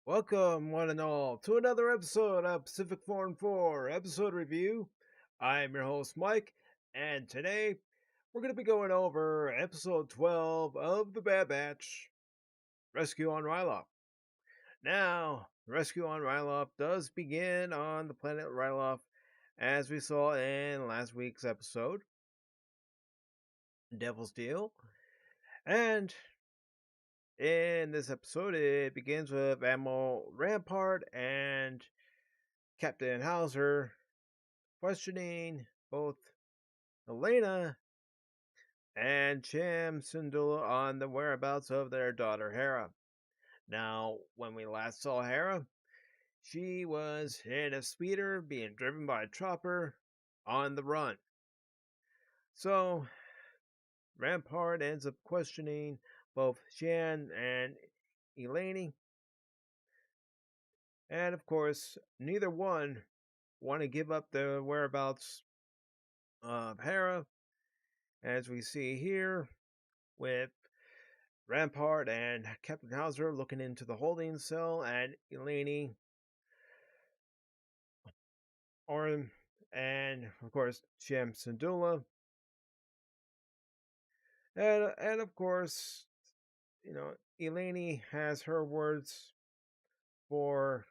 Welcome, one and all, to another episode of Pacific414 episode review. I'm your host, Mike, and today we're going to be going over episode 12 of The Bad Batch, Rescue on Ryloth. Now, Rescue on Ryloth does begin on the planet Ryloth, as we saw in last week's episode, Devil's Deal. And in this episode, it begins with Admiral Rampart and Captain Hauser questioning both Elena and Cham Syndulla on the whereabouts of their daughter Hera. Now, when we last saw Hera, she was in a speeder being driven by a chopper on the run. So, Rampart ends up questioning both Shan and Eleni. And of course, neither one want to give up the whereabouts of Hera, as we see here with Rampart and Captain Hauser looking into the holding cell, and Eleni, Orin, and of course Cham Syndulla, and of course, Eleni has her words for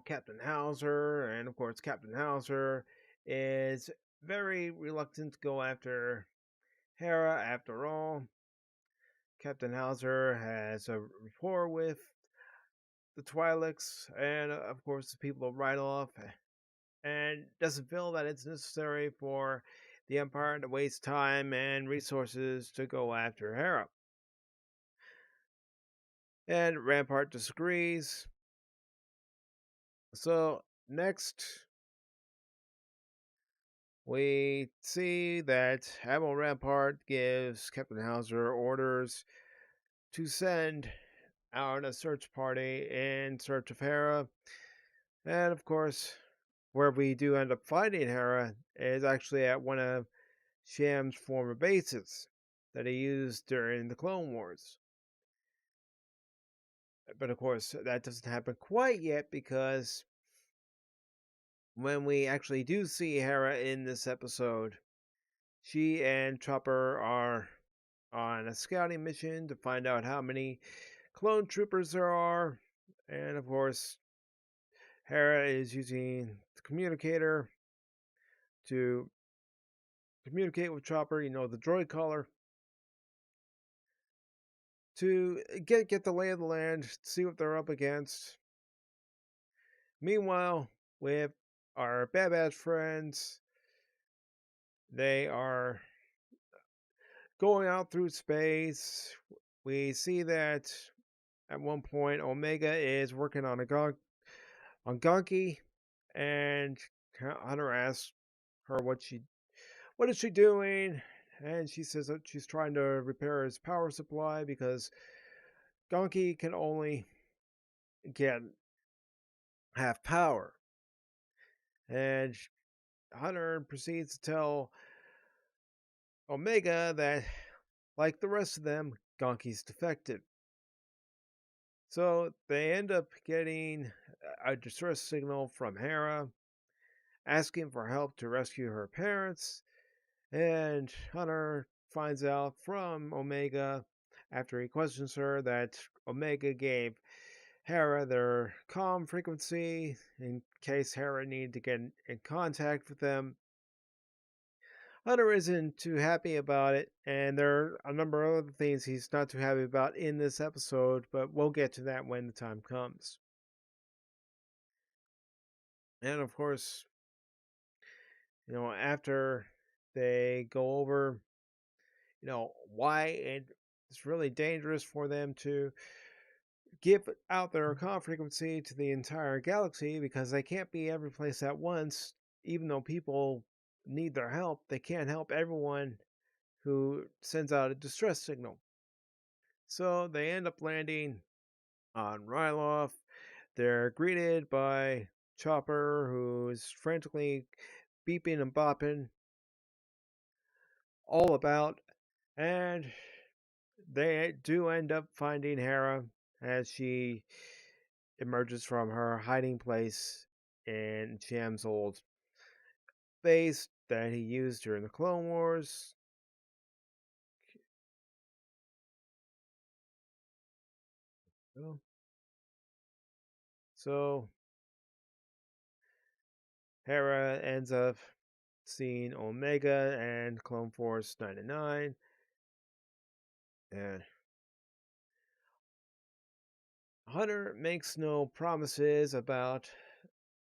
Captain Hauser, and of course Captain Hauser is very reluctant to go after Hera. After all, Captain Hauser has a rapport with the Twi'leks and, of course, the people of Ryloth, and doesn't feel that it's necessary for the Empire to waste time and resources to go after Hera. And Rampart disagrees. So, next, we see that Admiral Rampart gives Captain Hauser orders to send out a search party in search of Hera. And of course, where we do end up finding Hera is actually at one of Sham's former bases that he used during the Clone Wars. But of course, that doesn't happen quite yet, because when we actually do see Hera in this episode, she and Chopper are on a scouting mission to find out how many clone troopers there are. And of course, Hera is using the communicator to communicate with Chopper, the droid caller, to get the lay of the land, see what they're up against. Meanwhile, with our Bad Batch friends, they are going out through space. We see that at one point Omega is working on on Gonki, and Hunter asks her what is she doing, and she says that she's trying to repair his power supply because Gonki can only get half power. And Hunter proceeds to tell Omega that, like the rest of them, Gonki's defective. So they end up getting a distress signal from Hera, asking for help to rescue her parents, and Hunter finds out from Omega, after he questions her, that Omega gave Hera their comm frequency in case Hera needed to get in contact with them. Hunter isn't too happy about it, and there are a number of other things he's not too happy about in this episode, but we'll get to that when the time comes. And of course, after they go over, why it's really dangerous for them to give out their comm frequency to the entire galaxy, because they can't be every place at once. Even though people need their help, they can't help everyone who sends out a distress signal. So they end up landing on Ryloth. They're greeted by Chopper, who's frantically beeping and bopping all about, and they do end up finding Hera, as she emerges from her hiding place in Sham's old base that he used during the Clone Wars. So Hera ends up seeing Omega and Clone Force 99, and Hunter makes no promises about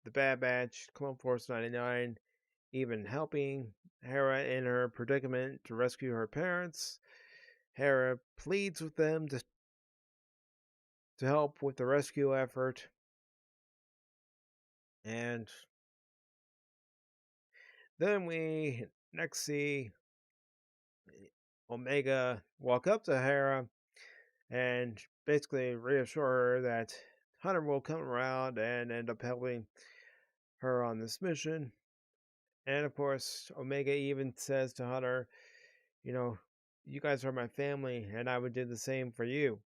the Bad Batch, Clone Force 99, even helping Hera in her predicament to rescue her parents. Hera pleads with them to help with the rescue effort, and then we next see Omega walk up to Hera and basically reassure her that Hunter will come around and end up helping her on this mission. And of course, Omega even says to Hunter, you know, you guys are my family, and I would do the same for you.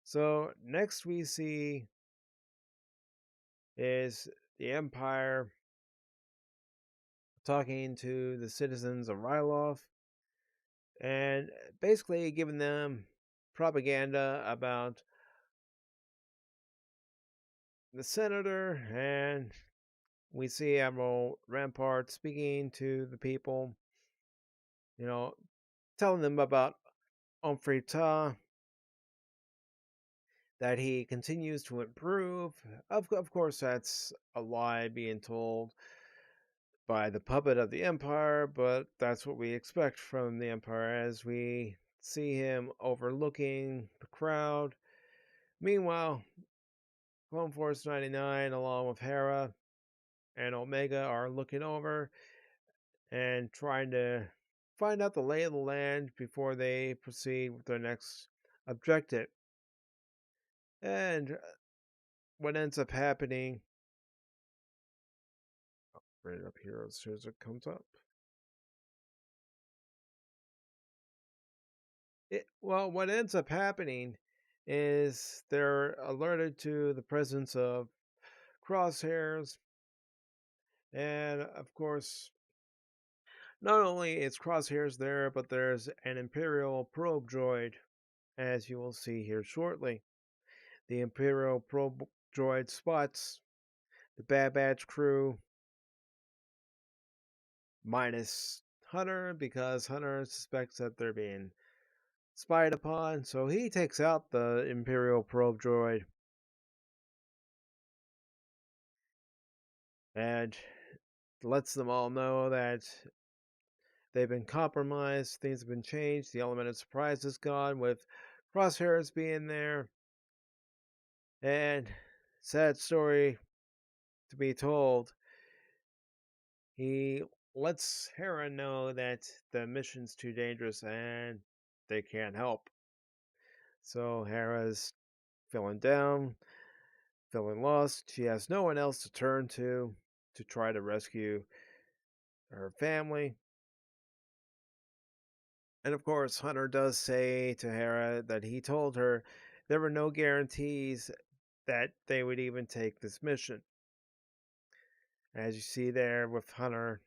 So, next we see is the Empire talking to the citizens of Ryloth and basically giving them propaganda about the senator, and we see Admiral Rampart speaking to the people, telling them about Omfrita, that he continues to improve. Of course, that's a lie being told by the puppet of the Empire, but that's what we expect from the Empire as we see him overlooking the crowd. Meanwhile, Clone Force 99, along with Hera and Omega, are looking over and trying to find out the lay of the land before they proceed with their next objective. And what ends up happening, right up here as soon as it comes up. What ends up happening is they're alerted to the presence of crosshairs, and of course, not only is crosshairs there, but there's an Imperial probe droid, as you will see here shortly. The Imperial probe droid spots the Bad Batch crew minus Hunter because Hunter suspects that they're being spied upon, so he takes out the Imperial probe droid and lets them all know that they've been compromised, things have been changed, the element of surprise is gone, with crosshairs being there. And sad story to be told, he lets Hera know that the mission's too dangerous and they can't help. So Hera's feeling down, feeling lost. She has no one else to turn to try to rescue her family. And of course, Hunter does say to Hera that he told her there were no guarantees that they would even take this mission. As you see there with Hunter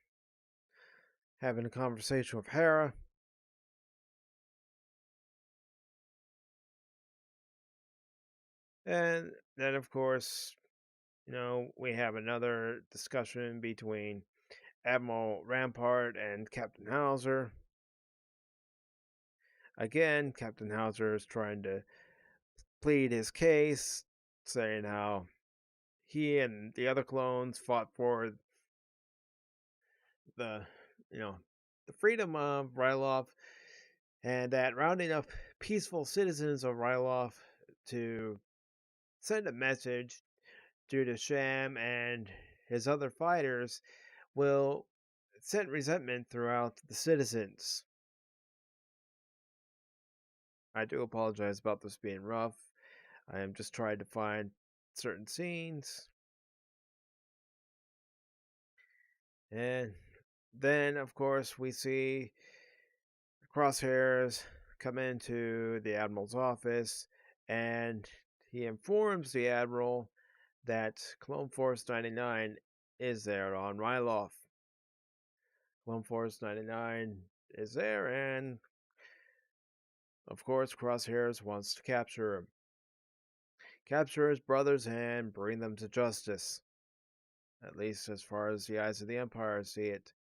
having a conversation with Hera. And then, of course, we have another discussion between Admiral Rampart and Captain Hauser. Again, Captain Hauser is trying to plead his case, saying how he and the other clones fought for the, the freedom of Ryloth, and that rounding up peaceful citizens of Ryloth to send a message due to Sham and his other fighters will send resentment throughout the citizens. I do apologize about this being rough. I am just trying to find certain scenes. And then, of course, we see Crosshairs come into the Admiral's office, and he informs the Admiral that Clone Force 99 is there on Ryloth. Clone Force 99 is there, and of course, Crosshairs wants to capture him. Capture his brothers and bring them to justice. At least as far as the eyes of the Empire see it.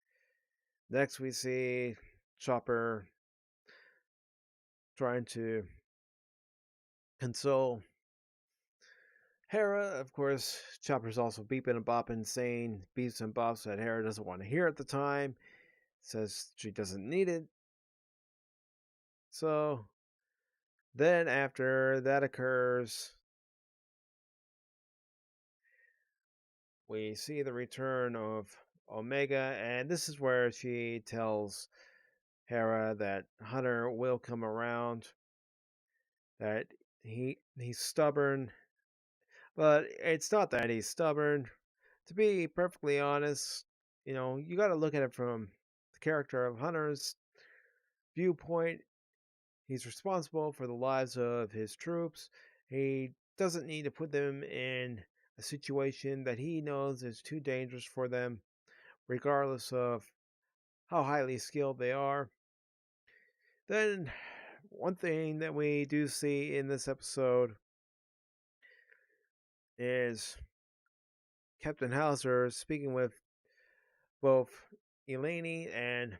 Next, we see Chopper trying to console Hera. Of course, Chopper's also beeping and bopping, saying beeps and bops that Hera doesn't want to hear at the time. Says she doesn't need it. So, then after that occurs, we see the return of Omega, and this is where she tells Hera that Hunter will come around, that he's stubborn, but it's not that he's stubborn. To be perfectly honest, you got to look at it from the character of Hunter's viewpoint. He's responsible for the lives of his troops. He doesn't need to put them in a situation that he knows is too dangerous for them, regardless of how highly skilled they are. Then, one thing that we do see in this episode is Captain Hauser speaking with both Eleni and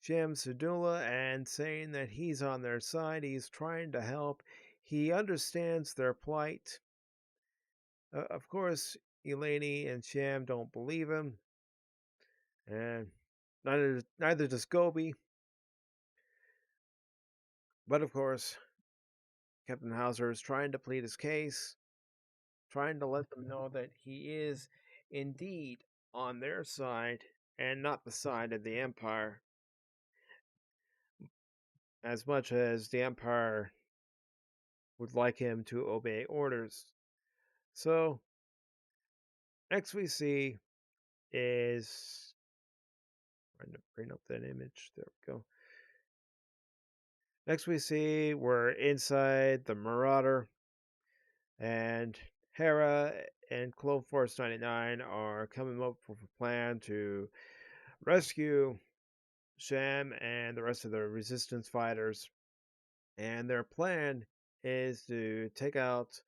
Sham Sadula and saying that he's on their side. He's trying to help. He understands their plight. Of course, Eleni and Sham don't believe him, and neither does Gobi. But of course, Captain Hauser is trying to plead his case, trying to let them know that he is indeed on their side and not the side of the Empire, as much as the Empire would like him to obey orders. So, next we see is trying to bring up that image. There we go. Next we see we're inside the Marauder, and Hera and Clone Force 99 are coming up with a plan to rescue Sham and the rest of the resistance fighters. And their plan is to take out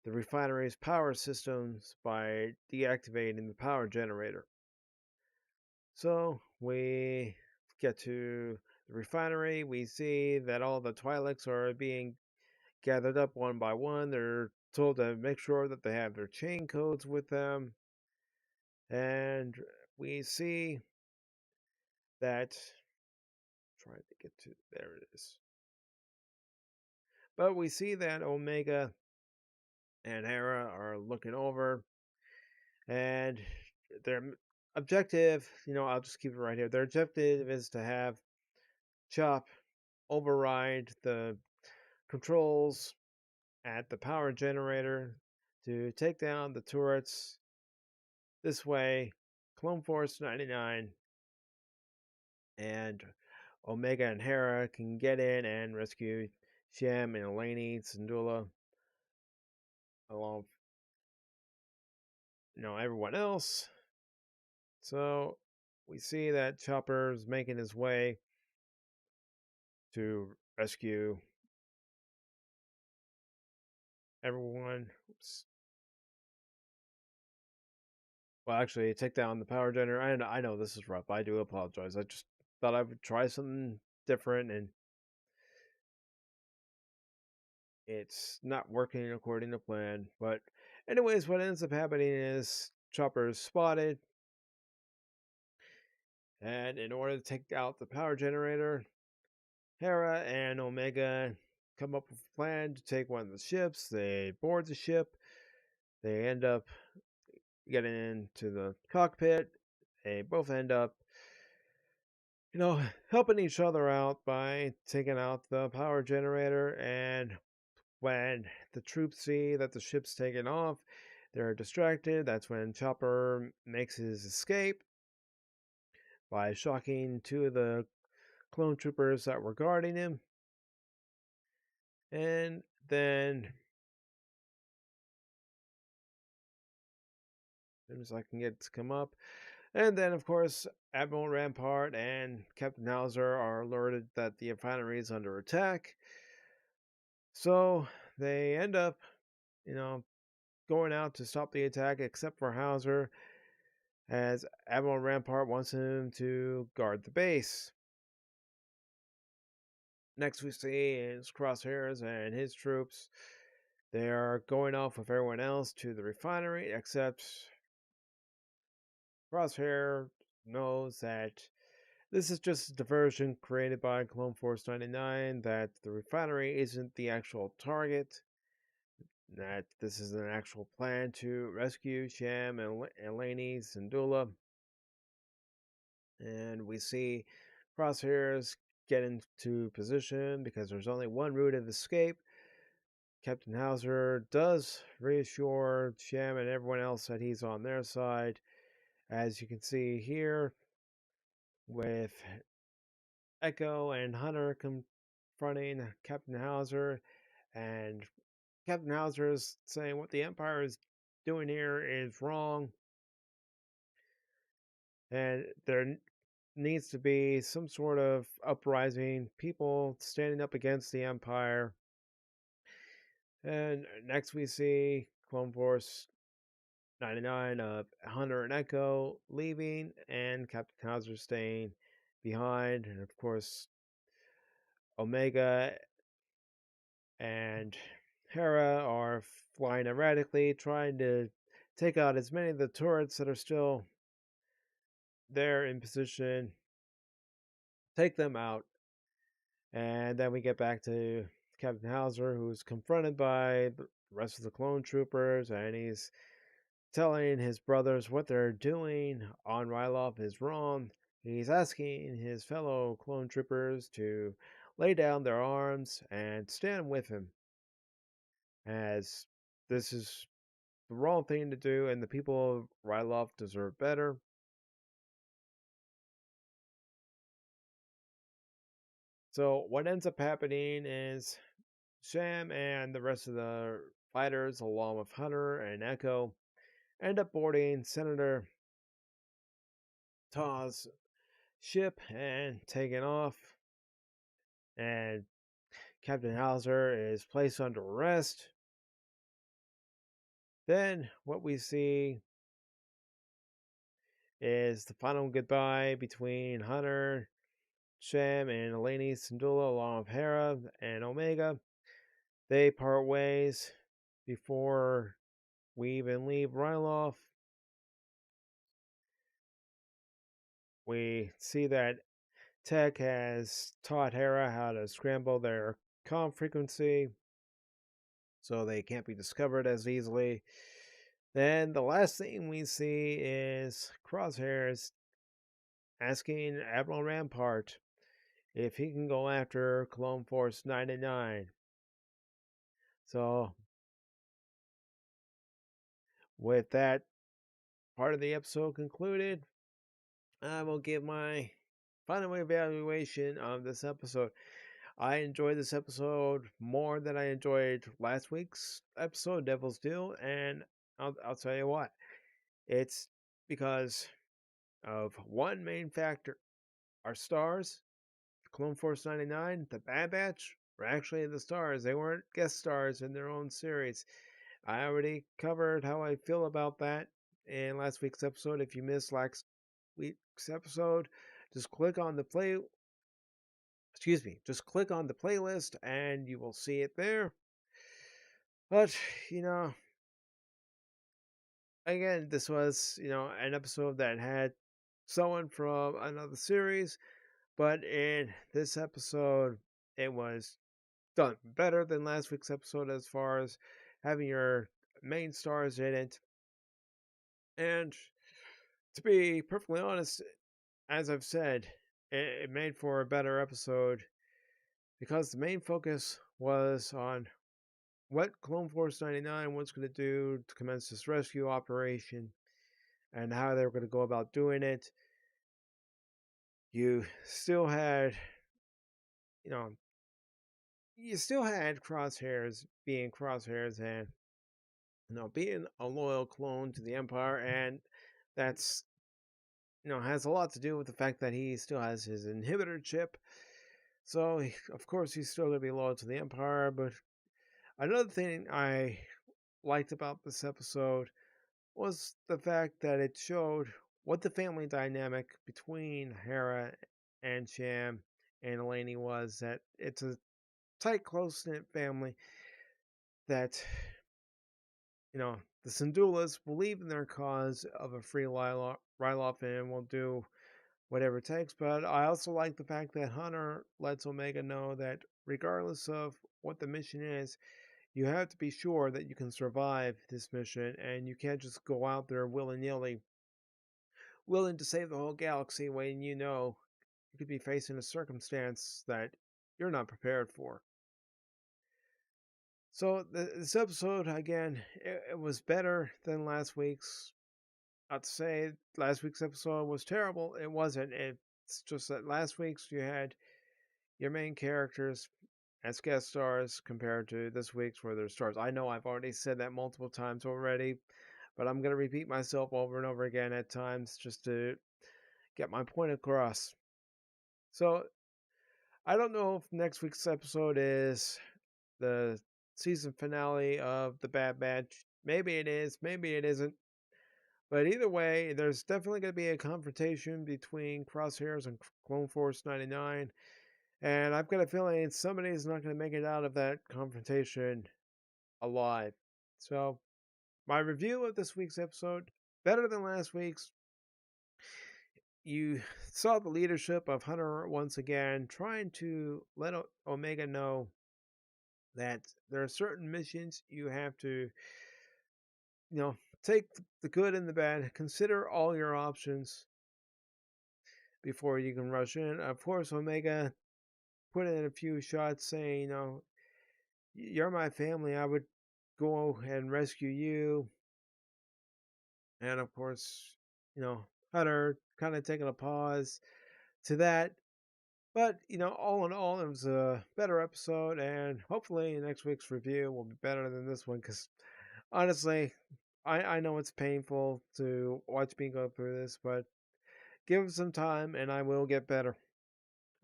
the refinery's power systems by deactivating the power generator. So we get to the refinery. We see that all the Twi'leks are being gathered up one by one. They're told to make sure that they have their chain codes with them. And we see that, trying to get to, there it is. But we see that Omega and Hera are looking over, and their objective, I'll just keep it right here. Their objective is to have Chop override the controls at the power generator to take down the turrets. This way, Clone Force 99 and Omega and Hera can get in and rescue Sham and Eleni Syndulla along with everyone else. So we see that Chopper's making his way to rescue everyone. Oops. Well, actually, take down the power generator. I know this is rough. I do apologize. I just thought I would try something different, and it's not working according to plan. But anyways, what ends up happening is Chopper is spotted, and in order to take out the power generator, Hera and Omega come up with a plan to take one of the ships. They board the ship. They end up getting into the cockpit. They both end up, helping each other out by taking out the power generator. And when the troops see that the ship's taken off, they're distracted. That's when Chopper makes his escape by shocking two of the clone troopers that were guarding him. And then, as soon as I can get it to come up, and then, of course, Admiral Rampart and Captain Hauser are alerted that the refinery is under attack. So they end up, you know, going out to stop the attack, except for Hauser, as Admiral Rampart wants him to guard the base. Next, we see is Crosshairs and his troops. They are going off with everyone else to the refinery, except Crosshair knows that this is just a diversion created by Clone Force 99, that the refinery isn't the actual target, that this is an actual plan to rescue Sham and Eleni Syndulla. And we see Crosshairs get into position because there's only one route of escape. Captain Hauser does reassure Sham and everyone else that he's on their side. As you can see here, with Echo and Hunter confronting Captain Hauser, and Captain Hauser is saying what the Empire is doing here is wrong, and there needs to be some sort of uprising, people standing up against the Empire. And next we see Clone Force 99 of Hunter and Echo leaving, and Captain Hauser staying behind, and of course Omega and Hera are flying erratically, trying to take out as many of the turrets that are still there in position, take them out. And then we get back to Captain Hauser, who's confronted by the rest of the clone troopers, and he's telling his brothers what they're doing on Ryloth is wrong. He's asking his fellow clone troopers to lay down their arms and stand with him, as this is the wrong thing to do, and the people of Ryloth deserve better. So what ends up happening is Sham and the rest of the fighters, along with Hunter and Echo, end up boarding Senator Taw's ship and taking off. And Captain Hauser is placed under arrest. Then what we see is the final goodbye between Hunter, Sham, and Eleni Syndulla, along with Hera and Omega. They part ways before we even leave Ryloth. We see that Tech has taught Hera how to scramble their comm frequency so they can't be discovered as easily. Then the last thing we see is Crosshairs asking Admiral Rampart if he can go after Clone Force 99. So, with that part of the episode concluded, I will give my final evaluation of this episode. I enjoyed this episode more than I enjoyed last week's episode, Devil's Deal, and I'll tell you what, it's because of one main factor. Our stars, Clone Force 99, the Bad Batch, were actually the stars. They weren't guest stars in their own series. I already covered how I feel about that in last week's episode. If you missed last week's episode, just click on the just click on the playlist and you will see it there. But, you know, again, this was, an episode that had someone from another series, but in this episode, it was done better than last week's episode as far as having your main stars in it. And to be perfectly honest, as I've said, it made for a better episode because the main focus was on what Clone Force 99 was going to do to commence this rescue operation and how they were going to go about doing it. You still had, you know, you still had Crosshairs being Crosshairs and being a loyal clone to the Empire, and that's has a lot to do with the fact that he still has his inhibitor chip. So of course he's still gonna be loyal to the Empire. But another thing I liked about this episode was the fact that it showed what the family dynamic between Hera and Sham and Eleni was. That it's a tight, close knit family that the Syndulas believe in their cause of a free Ryloth and will do whatever it takes. But I also like the fact that Hunter lets Omega know that regardless of what the mission is, you have to be sure that you can survive this mission and you can't just go out there willy-nilly, willing to save the whole galaxy when you could be facing a circumstance that you're not prepared for. So this episode, again, it was better than last week's. Not to say last week's episode was terrible. It wasn't. It's just that last week's you had your main characters as guest stars compared to this week's where they're stars. I know I've already said that multiple times already, but I'm going to repeat myself over and over again at times just to get my point across. So I don't know if next week's episode is the season finale of The Bad Batch. Maybe it is, maybe it isn't. But either way, there's definitely going to be a confrontation between Crosshairs and Clone Force 99. And I've got a feeling somebody is not going to make it out of that confrontation alive. So, my review of this week's episode, better than last week's. You saw the leadership of Hunter once again trying to let Omega know that there are certain missions you have to, take the good and the bad, consider all your options before you can rush in. Of course, Omega put in a few shots saying, you're my family, I would go and rescue you. And of course, Hunter kind of taking a pause to that. But, all in all, it was a better episode, and hopefully next week's review will be better than this one, because honestly, I know it's painful to watch me go through this, but give it some time, and I will get better.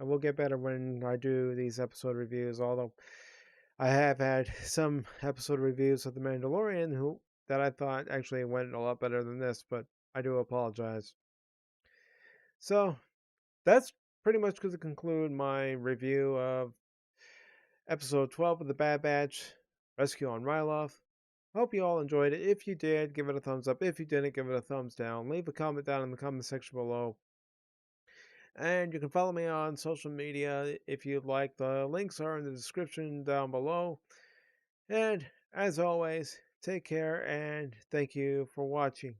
I will get better when I do these episode reviews, although I have had some episode reviews of The Mandalorian that I thought actually went a lot better than this, but I do apologize. So, that's pretty much going to conclude my review of episode 12 of The Bad Batch, Rescue on Ryloth. Hope you all enjoyed it. If you did, give it a thumbs up. If you didn't, give it a thumbs down. Leave a comment down in the comment section below. And you can follow me on social media if you'd like. The links are in the description down below. And as always, take care and thank you for watching.